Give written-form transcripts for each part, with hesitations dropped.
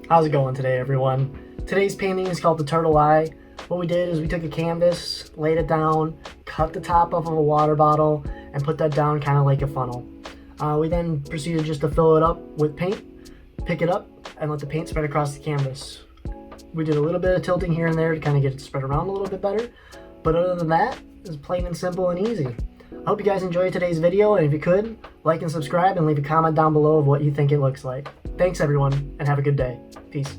How's it going today, everyone? Today's painting is called the Turtle Eye. What we did is we took a canvas, laid it down, cut the top off of a water bottle, and put that down kind of like a funnel. We then proceeded just to fill it up with paint, pick it up, and let the paint spread across the canvas. We did a little bit of tilting here and there to kind of get it spread around a little bit better, but other than that, it's plain and simple and easy. I hope you guys enjoyed today's video, and if you could, like and subscribe and leave a comment down below of what you think it looks like. Thanks everyone, and have a good day. Peace.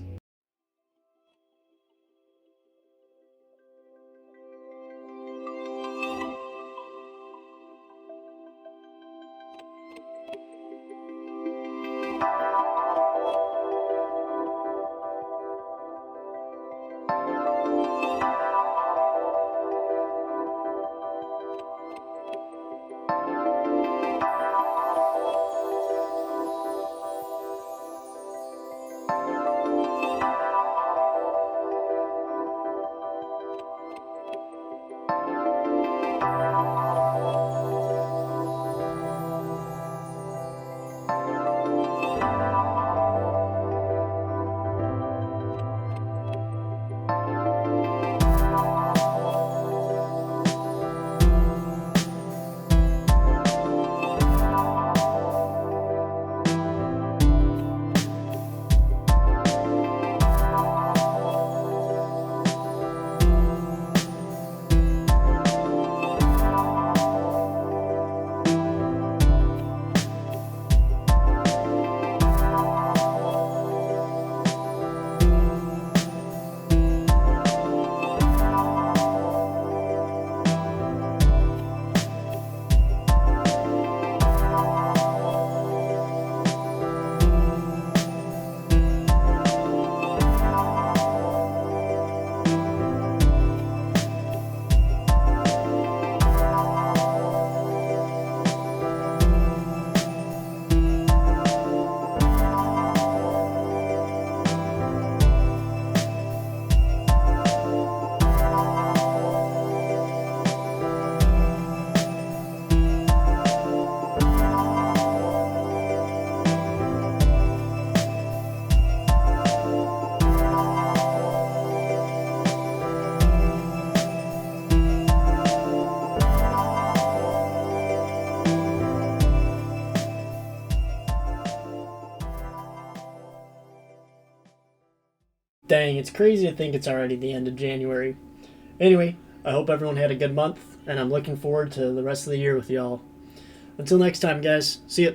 Dang, it's crazy to think it's already the end of January. Anyway, I hope everyone had a good month, and I'm looking forward to the rest of the year with y'all. Until next time, guys. See ya.